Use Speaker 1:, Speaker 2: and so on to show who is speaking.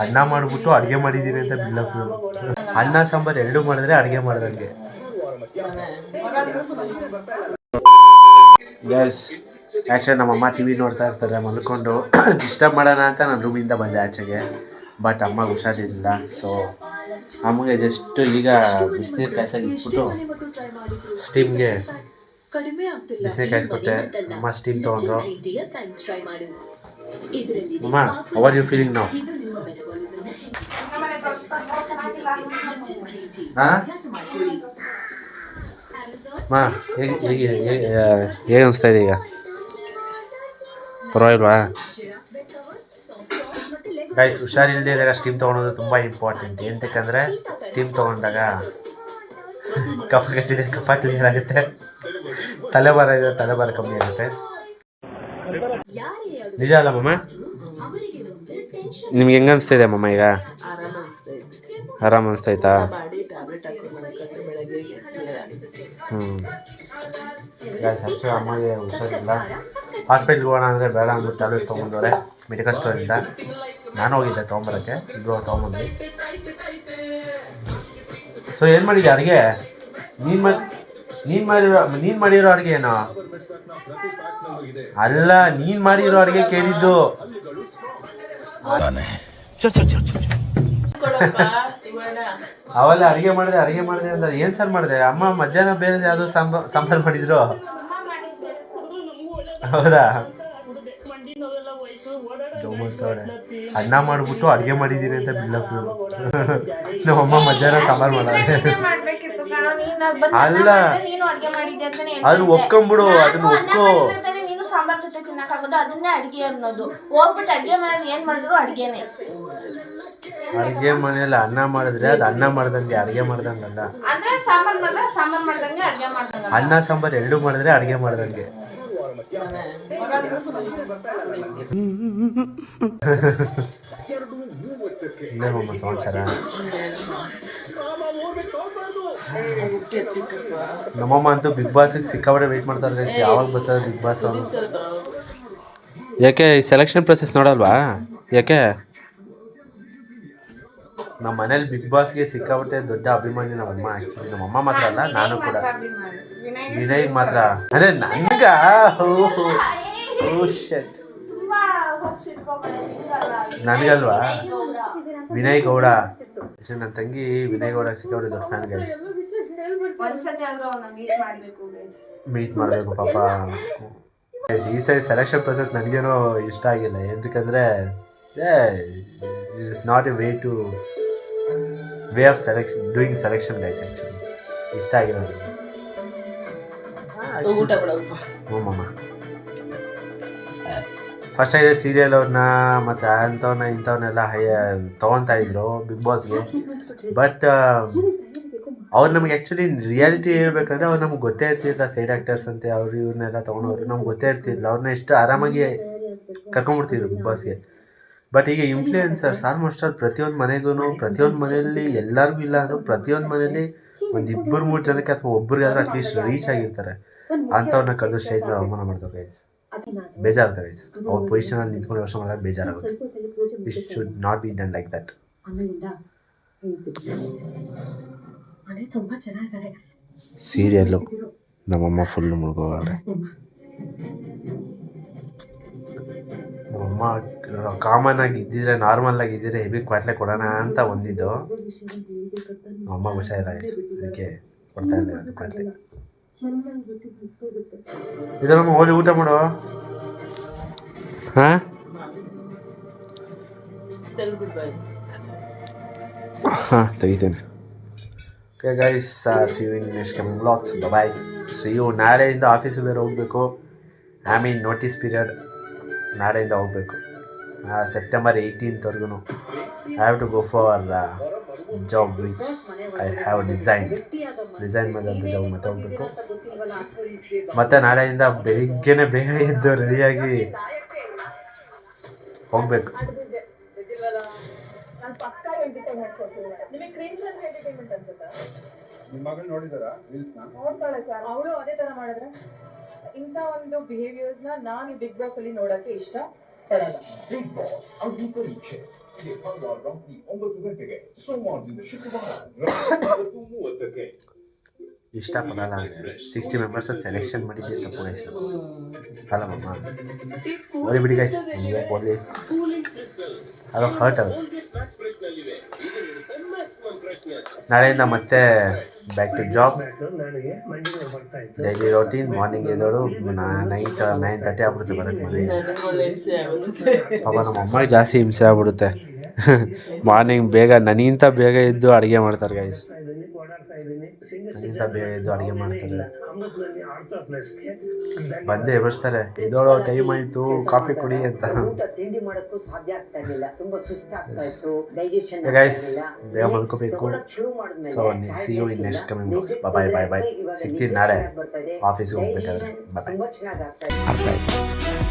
Speaker 1: ಅನ್ನ ಮಾಡ್ಬಿಟ್ಟು ಅಡುಗೆ ಮಾಡಿದ್ದೀನಿ ಅಂತ ಬಿಲ್ಲಪ್. ಅನ್ನ ಸಾಂಬಾರು ಎರಡು ಮಾಡಿದ್ರೆ ಅಡುಗೆ ಮಾಡ್ದಂಗೆ. ಗ್ಯಾಸ್ ಆ್ಯಕ್ಚುಲಿ ನಮ್ಮಮ್ಮ ಟಿ ವಿ ನೋಡ್ತಾ ಇರ್ತಾರೆ ಮಲ್ಕೊಂಡು. ಡಿಸ್ಟರ್ಬ್ ಮಾಡೋಣ ಅಂತ ನಾನು ರೂಮಿಂದ ಬಂದೆ ಆಚೆಗೆ. ಬಟ್ ಅಮ್ಮಗೆ ಹುಷಾರಿರಲಿಲ್ಲ. ಸೊ ಅಮ್ಮಗೆ ಜಸ್ಟ್ ಈಗ ಬಿಸಿನೀರು ಕಾಯಿಸಾಗಿ ಇಟ್ಬಿಟ್ಟು ಸ್ಟೀಮ್ಗೆ ಬಿಸಿನೀರು ಕಾಯಿಸ್ಕೊಟ್ಟೆ. ಅಮ್ಮ ಸ್ಟೀಮ್ ತೊಗೊಂಡ್ರು. ಅಮ್ಮ how are you feeling now? ಹಾಂ ಮಾ ಹೇಗೆ ಅನಿಸ್ತಾ ಇದೆ ಈಗ? ಪರವಾಗಿಲ್ವಾ? ಗೈಸ್ ಹುಷಾರಿಲ್ಲದೆ ಇದ್ದಾಗ ಸ್ಟೀಮ್ ತೊಗೊಳೋದು ತುಂಬ ಇಂಪಾರ್ಟೆಂಟ್. ಎಂತಕ್ಕಂದರೆ ಸ್ಟೀಮ್ ತೊಗೊಂಡಾಗ ಕಫ ಕಟ್ಟಿದೆ, ಕಫ ಕ್ಲಿಯರ್ ಆಗುತ್ತೆ. ತಲೆಭಾರ ಇದೆ, ತಲೆಭಾರ ಕಮ್ಮಿ ಆಗುತ್ತೆ. ನಿಜ ಅಲ್ಲ ಮಮ್ಮ? ನಿಮ್ಗೆ ಹೆಂಗೆ ಅನಿಸ್ತಾ ಇದೆ ಮಮ್ಮ ಈಗ? ಆರಾಮ್ ಅನಿಸ್ತೈತಾ? ಗೈಸ್ ಆ್ಯಕ್ಚುಲಿ ಅಮ್ಮಗೆ ಹುಷಾರಿಲ್ಲ. ಹಾಸ್ಪಿಟ್ಲ್ಗೆ ಹೋಗೋಣ ಅಂದರೆ ಬೇಡ ಅಂದ್ಬಿಟ್ಟು ಟ್ಯಾಬ್ಲೆಟ್ ತೊಗೊಂಡವ್ರೆ ಮೆಡಿಕಲ್ ಸ್ಟೋರಿಂದ. ನಾನು ಹೋಗಿದ್ದೆ ತೊಗೊಂಬರೋಕ್ಕೆ, ಇಬ್ಬರು ತೊಗೊಂಬಂದ್ವಿ. ಸೊ ಏನು ಮಾಡಿದ್ದೆ ಅಡುಗೆ? ನೀನು ಮಾಡಿರೋ ಅಡುಗೆ ಏನೋ ಅಲ್ಲ, ನೀನು ಮಾಡಿರೋ ಅಡುಗೆ ಕೇಳಿದ್ದು. ಅವೆಲ್ಲ ಅಡುಗೆ ಮಾಡಿದೆ ಅಂದ್ರೆ ಏನು ಸರ್ ಮಾಡಿದೆ? ಅಮ್ಮ ಮಧ್ಯಾಹ್ನ ಬೇರೆ ಯಾವುದೋ ಸಾಂಬಾರು ಮಾಡಿದ್ರು. ಹೌದಾ? ಅನ್ನ ಮಾಡ್ಬಿಟ್ಟು ಅಡುಗೆ ಮಾಡಿದ್ದೀನಿ ಅಂತ ಬಿಲ್ಲಪ್. ನಮ್ಮಮ್ಮ ಮಧ್ಯಾಹ್ನ ಸಾಂಬಾರು ಮಾಡೋದು. ಅಲ್ಲ ಅದನ್ನ ಒಪ್ಕೊಂಬಿಡು, ಅದನ್ನ ಒಪ್ಕೋ.
Speaker 2: ಸಾಂಬಾರ್ ಜೊತೆ ತಿನ್ನಕ್ಕಾಗೋದು ಅದನ್ನೇ ಅಡುಗೆ ಅನ್ನೋದು. ಹೋಗ್ಬಿಟ್ಟು ಅಡುಗೆ ಮನೇಲಿ ಏನು ಮಾಡಿದ್ರು ಅಡುಗೆನೇ.
Speaker 1: ಅಡುಗೆ ಮನೇಲಿ ಅನ್ನ ಮಾಡಿದ್ರೆ ಅದು ಅನ್ನ ಮಾಡ್ದಂಗೆ, ಅಡುಗೆ ಮಾಡ್ದಂಗಲ್ಲ.
Speaker 2: ಅಂದ್ರೆ ಸಾಂಬಾರ್ ಮಾಡಿದ್ರೆ ಸಾಂಬಾರ್ ಮಾಡ್ದಂಗೆ, ಅಡುಗೆ ಮಾಡ್ದಂಗೆ.
Speaker 1: ಅನ್ನ ಸಾಂಬಾರು ಎರಡು ಮಾಡಿದ್ರೆ ಅಡುಗೆ ಮಾಡ್ದಂಗೆ. ಇನ್ನೇನಮ್ಮ ಸಮಾಚಾರ? ನಮ್ಮಮ್ಮ ಅಂತೂ ಬಿಗ್ ಬಾಸ್ಗೆ ಸಿಕ್ಕಾಪಟ್ಟೆ ವೆಯ್ಟ್ ಮಾಡ್ತಾರೆ. ಯಾವಾಗ ಬರ್ತಾರೆ ಬಿಗ್ ಬಾಸ್? ಯಾಕೆ ಈ ಸೆಲೆಕ್ಷನ್ ಪ್ರೊಸೆಸ್ ನೋಡಲ್ವಾ? ಯಾಕೆ? ನಮ್ಮ ಮನೇಲಿ ಬಿಗ್ ಬಾಸ್ಗೆ ಸಿಕ್ಕಾಪಟ್ಟೆ ದೊಡ್ಡ ಅಭಿಮಾನಿ ನಮ್ಮಮ್ಮ. ಆ್ಯಕ್ಚುಲಿ ನಮ್ಮಮ್ಮ ಮಾತ್ರ ಅಲ್ಲ, ನಾನು ಕೂಡ. ವಿನಯ್ ಮಾತ್ರ ಅಂದರೆ ನನಗ ನನಗಲ್ವಾ? ವಿನಯ್ ಗೌಡ ನನ್ನ ತಂಗಿ ವಿನಯ್ ಗೌಡ ಸಿಕ್ಕಾಪಟ್ಟೆ ದೊಡ್ಡ ಫ್ಯಾನ್ ಗೈಸ್. ಮೀಟ್ ಮಾಡಬೇಕು ಪಾಪ. ಈ ಸರಿ ಸೆಲೆಕ್ಷನ್ ಪ್ರೊಸೆಸ್ ನನಗೇನೋ ಇಷ್ಟ ಆಗಿಲ್ಲ. ಎಂತಕ್ಕಂದರೆ it is not a way of doing selection guys. Actually ಇಷ್ಟ ಆಗಿಲ್ಲ ನನಗೆ. ಹ್ಞೂಮ್ಮ ಫಸ್ಟ್ ಆಗಿದೆ ಸೀರಿಯಲ್ ಅವ್ರನ್ನ ಮತ್ತು ಅಂಥವ್ರನ್ನ ಇಂಥವ್ರನ್ನೆಲ್ಲ ತೊಗೊತಾ ಇದ್ರು ಬಿಗ್ ಬಾಸ್ಗೆ. ಬಟ್ ಅವ್ರು ನಮಗೆ ಆ್ಯಕ್ಚುಲಿ ರಿಯಾಲಿಟಿ ಹೇಳ್ಬೇಕಂದ್ರೆ ಅವ್ರು ನಮ್ಗೆ ಗೊತ್ತೇ ಇರ್ತಿರಲಿಲ್ಲ. ಸೈಡ್ ಆ್ಯಕ್ಟರ್ಸ್ ಅಂತೆ ಅವ್ರು ಇವ್ರನ್ನೆಲ್ಲ ತೊಗೊಂಡವ್ರು ನಮ್ಗೆ ಗೊತ್ತೇ ಇರ್ತಿರಲಿಲ್ಲ. ಅವ್ರನ್ನ ಎಷ್ಟು ಆರಾಮಾಗಿ ಕರ್ಕೊಂಡ್ಬಿಡ್ತಿದ್ರು ಬಿಗ್ ಬಾಸ್ಗೆ. ಬಟ್ ಈಗ ಇನ್ಫ್ಲೂಯೆನ್ಸರ್ಸ್ ಆಲ್ಮೋಸ್ಟ್ ಅಲ್ಲಿ ಪ್ರತಿಯೊಂದು ಮನೆಯಲ್ಲಿ ಎಲ್ಲರಿಗೂ ಇಲ್ಲ ಅಂದರೂ ಪ್ರತಿಯೊಂದು ಮನೇಲಿ ಒಂದು 2-3 ಜನಕ್ಕೆ ಅಥವಾ ಒಬ್ಬರಿಗಾದ್ರೂ ಅಟ್ಲೀಸ್ಟ್ ರೀಚ್ ಆಗಿರ್ತಾರೆ. ಅಂಥವ್ರನ್ನ ಕಳೆದು ಸ್ಟೇಜ್ನ ಅವಮಾನ ಮಾಡ್ತಾರೆ ಗೈಸ್. ಬೇಜಾರುತ್ತೆ ಗೈಸ್. ಅವ್ರ ಪೊಸಿಷನಲ್ಲಿ ನಿಂತ್ಕೊಂಡು ಯೋಚನೆ ಮಾಡಿದಾಗ ಬೇಜಾರಾಗುತ್ತೆ. It should not be done like that. Serial ನಮ್ಮಮ್ಮ ಫುಲ್ ಮುಳುಗೋಗಾರೆ. ನಮ್ಮಮ್ಮ ಕಾಮನ್ ಆಗಿದ್ದಿದ್ರೆ, ನಾರ್ಮಲ್ ಆಗಿದ್ದಿದ್ರೆ ಹೆವಿ ಕ್ವಾಟ್ಲೆ ಕೊಡೋಣ ಅಂತ ಒಂದಿದ್ದು. ನಮ್ಮಮ್ಮ ಹುಷಾರಿಲ್ಲ ಗೈಸ್, ಅದಕ್ಕೆ ಕೊಡ್ತಾ ಇಲ್ಲ ಕ್ವಾಟ್ಲೆ. ಇದನ್ನು ಹೋಗಿ ಊಟ ಮಾಡೋ. ಹಾಂ ತೆಗಿತೇನೆ. Okay guys, see you in next coming vlogs. Bye, see you. ನಾಳೆಯಿಂದ ಆಫೀಸಿಗೆ ಬೇರೆ ಹೋಗಬೇಕು. ನೋಟಿಸ್ ಪೀರಿಯಡ್ ನಾಳೆಯಿಂದ ಹೋಗಬೇಕು. September 18th I have to go for job which I have design ಮಾಡಿದಂಥ ಜಾಬ್ ಮತ್ತೆ ಹೋಗಬೇಕು. ಮತ್ತು ನಾಳೆಯಿಂದ ಬೆಳಿಗ್ಗೆನೇ ಬೇಗ ಎದ್ದು ರೆಡಿಯಾಗಿ ಹೋಗಬೇಕು.
Speaker 3: ನೋಡ್ತಾಳೆ ಸರ್, ಅವಳು ಅದೇ ತರ ಮಾಡಿದ್ರೆ. ಇಂಥ ಒಂದು ಬಿಹೇವಿಯರ್ಸ್ನ ನಾನು ಬಿಗ್ ಬಾಸ್ ಅಲ್ಲಿ ನೋಡೋಕ್ಕೆ ಇಷ್ಟ ಬಿಗ್ ಬಾಸ್ ಅಗ್ನಿ ಪರೀಕ್ಷೆ ಇದು ಭಾನುವಾರ ರಾತ್ರಿ 9 ಗಂಟೆಗೆ ಸೋಮವಾರದಿಂದ ಶುಕ್ರವಾರ ರಾತ್ರಿ 9:30ಕ್ಕೆ.
Speaker 1: ಇಷ್ಟಪಡಲ್ಲ 60 ಮೆಂಬರ್ಸ್ ಸೆಲೆಕ್ಷನ್ ಮಾಡಿದ್ದೆ ತಪ್ಪು ಗೈಸ್ ಅಲ್ಲ ಮಮ್ಮ ಓದಿ ಬಿಡಿ ಗೈಸ್ ನಿಮಗೆ ಓದಿ ಅದು ಹರ್ಟ್ ಆಗುತ್ತೆ. ನಾಳೆಯಿಂದ ಮತ್ತೆ back to job daily routine. Morning ಎದ್ದೋಳು ನೈಟ್ 9:30 ಆಗ್ಬಿಡುತ್ತೆ ಬರೋಕ್ಕೆ ಮನೆಗೆ. ಪಾಪ ನಮ್ಮ ಅಮ್ಮಗೆ ಜಾಸ್ತಿ ಹಿಂಸೆ ಆಗ್ಬಿಡುತ್ತೆ. ಮಾರ್ನಿಂಗ್ ಬೇಗ ನನಗಿಂತ ಬೇಗ ಎದ್ದು ಅಡುಗೆ ಮಾಡ್ತಾರೆ ಗೈಸ್, ನನಗಿಂತ ಬೇಗ ಎದ್ದು ಅಡುಗೆ ಮಾಡ್ತಾರೆ. ಬಂದೇ ಎಬ್ಬಿಸ್ತಾರೆ, ಎದ್ದೋಳು ಟೈಮ್ ಆಯಿತು ಕಾಫಿ ಕುಡಿ ಅಂತ.
Speaker 4: ತಿಂಡಿ ಮಾಡೋಕ್ಕೂ ಸಾಧ್ಯ ಆಗ್ತಾ ಇರಲಿಲ್ಲ, ತುಂಬಾ ಸುಸ್ತಾಗ್ತಾ ಇತ್ತು, ಡೈಜೆಷನ್
Speaker 1: ಗೈಸ್ ಬೇಗ ಮಲ್ಕೋಬೇಕು. So see you in next coming box. Bye bye bye. ಸಿಗ್ತೀನಿ ನಾಳೆ ಆಫೀಸ್ಗೆ ಹೋಗ್ಬೇಕಾದ್ರೆ. ಬಾಯ್.
Speaker 4: ತುಂಬಾ ಚೆನ್ನಾಗಿ ಆಗ್ತಾ
Speaker 1: ಅರ್ಥ ಆಯ್ತು.